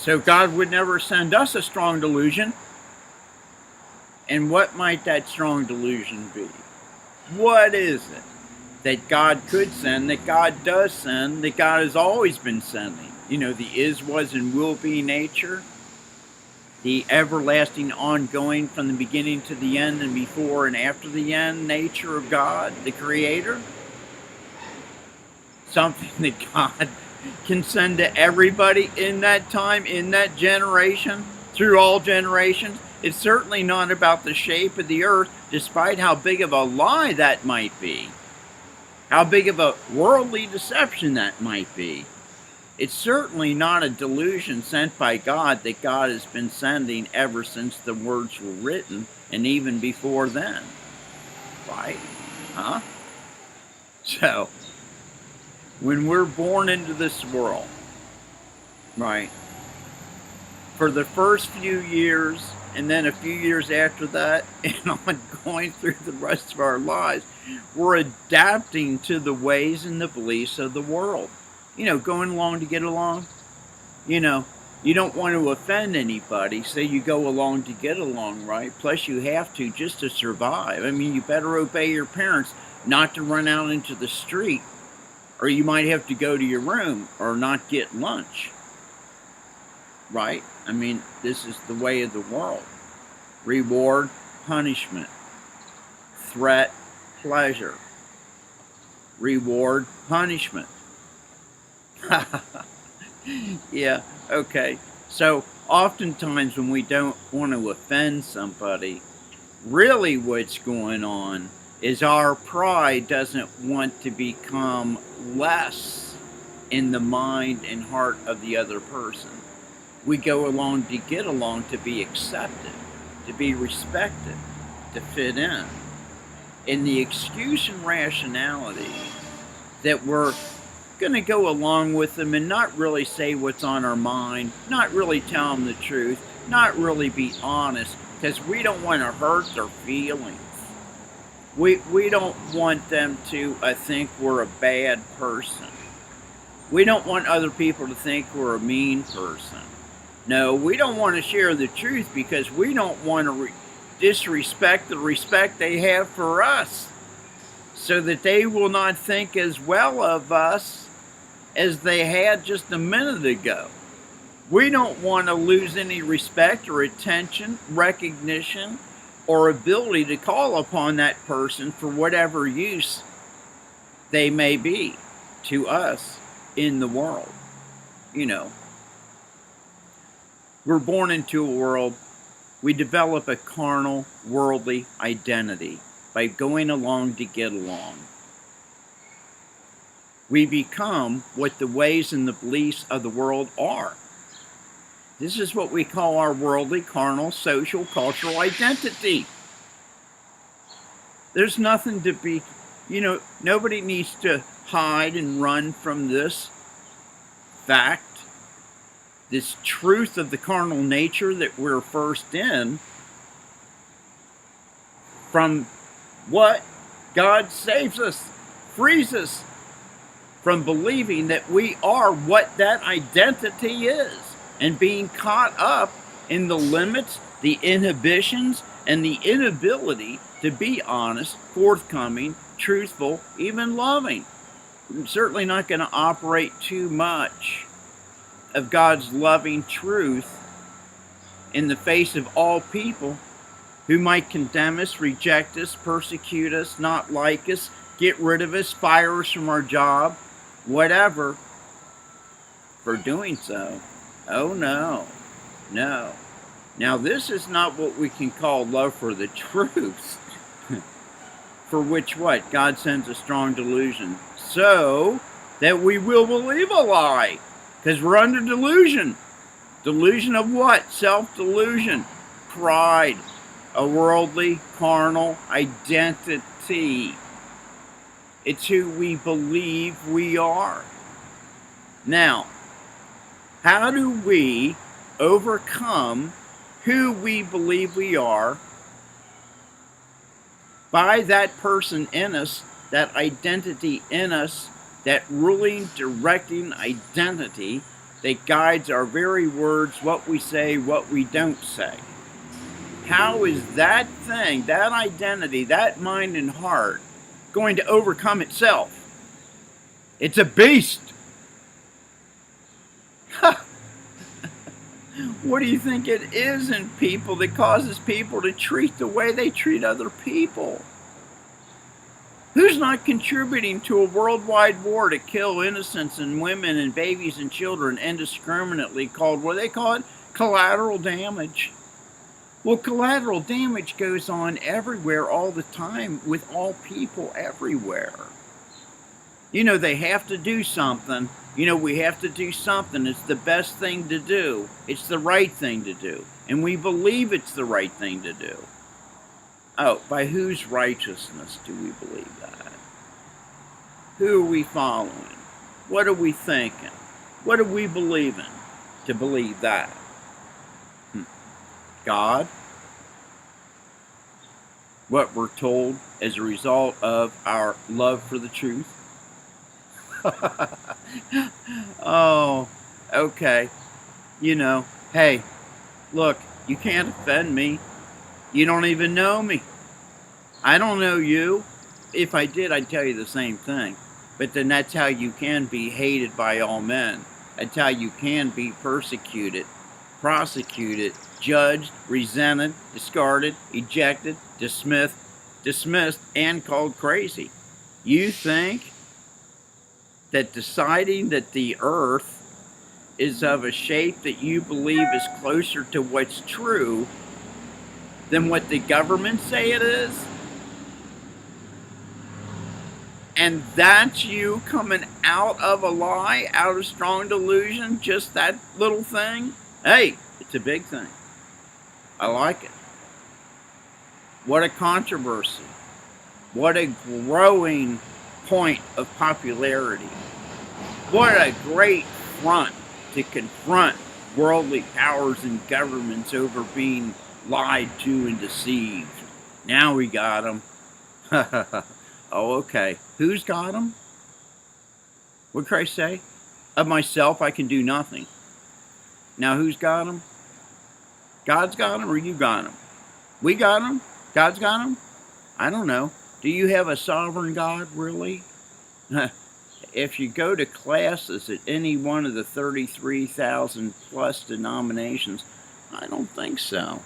So God would never send us a strong delusion. And what might that strong delusion be? What is it that God could send, that God does send, that God has always been sending? You know, the is, was, and will be nature, the everlasting, ongoing, from the beginning to the end and before and after the end nature of God, the Creator. Something that God can send to everybody in that time, in that generation, through all generations. It's certainly not about the shape of the earth, despite how big of a lie that might be, how big of a worldly deception that might be. It's certainly not a delusion sent by God that God has been sending ever since the words were written, and even before then. Right? Huh? So, when we're born into this world, right, for the first few years, and then a few years after that, and on going through the rest of our lives, we're adapting to the ways and the beliefs of the world. You know, going along to get along. You know, you don't want to offend anybody, so you go along to get along, right? Plus you have to just to survive. I mean, you better obey your parents not to run out into the street, or you might have to go to your room or not get lunch. Right? I mean, this is the way of the world. Reward, punishment. Threat, pleasure. Reward, punishment. Yeah, okay. So, oftentimes when we don't want to offend somebody, really what's going on is our pride doesn't want to become less in the mind and heart of the other person. We go along to get along, to be accepted, to be respected, to fit in. And the excuse and rationality that we're going to go along with them and not really say what's on our mind, not really tell them the truth, not really be honest, because we don't want to hurt their feelings. We don't want them to think we're a bad person. We don't want other people to think we're a mean person. No, we don't want to share the truth because we don't want to disrespect the respect they have for us, so that they will not think as well of us as they had just a minute ago. We don't want to lose any respect or attention, recognition, or ability to call upon that person for whatever use they may be to us in the world. You know, we're born into a world, we develop a carnal, worldly identity by going along to get along. We become what the ways and the beliefs of the world are. This is what we call our worldly, carnal, social, cultural identity. There's nothing to be, nobody needs to hide and run from this fact, this truth of the carnal nature that we're first in, from what? God saves us, frees us from believing that we are what that identity is, and being caught up in the limits, the inhibitions, and the inability to be honest, forthcoming, truthful, even loving. I'm certainly not going to operate too much of God's loving truth in the face of all people who might condemn us, reject us, persecute us, not like us, get rid of us, fire us from our job, whatever, for doing so. Oh no, no. Now this is not what we can call love for the truth, for which what? God sends a strong delusion, so that we will believe a lie, because we're under delusion. Delusion of what? Self-delusion, pride, a worldly, carnal identity. It's who we believe we are. Now, how do we overcome who we believe we are by that person in us, that identity in us, that ruling, directing identity that guides our very words, what we say, what we don't say. How is that thing, that identity, that mind and heart going to overcome itself? It's a beast. What do you think it is in people that causes people to treat the way they treat other people? Who's not contributing to a worldwide war to kill innocents and women and babies and children indiscriminately, called, what do they call it? Collateral damage. Well, collateral damage goes on everywhere all the time with all people everywhere. You know, they have to do something. You know, we have to do something. It's the best thing to do. It's the right thing to do. And we believe it's the right thing to do. Oh, by whose righteousness do we believe that? Who are we following? What are we thinking? What are we believing to believe that? God? What we're told as a result of our love for the truth? Oh, okay. You know, hey, look, you can't offend me. You don't even know me. I don't know you. If I did, I'd tell you the same thing. But then that's how you can be hated by all men. That's how you can be persecuted, prosecuted, judged, resented, discarded, ejected, dismissed, and called crazy. You think that deciding that the earth is of a shape that you believe is closer to what's true than what the government say it is? And that's you coming out of a lie, out of strong delusion, just that little thing? Hey, it's a big thing. I like it. What a controversy. What a growing point of popularity. What a great front to confront worldly powers and governments over being lied to and deceived. Now we got them. Oh, okay. Who's got them? What did Christ say? Of myself I can do nothing. Now who's got them? God's got them or you got them? We got them? God's got them? I don't know. Do you have a sovereign God, really? If you go to classes at any one of the 33,000 plus denominations, I don't think so.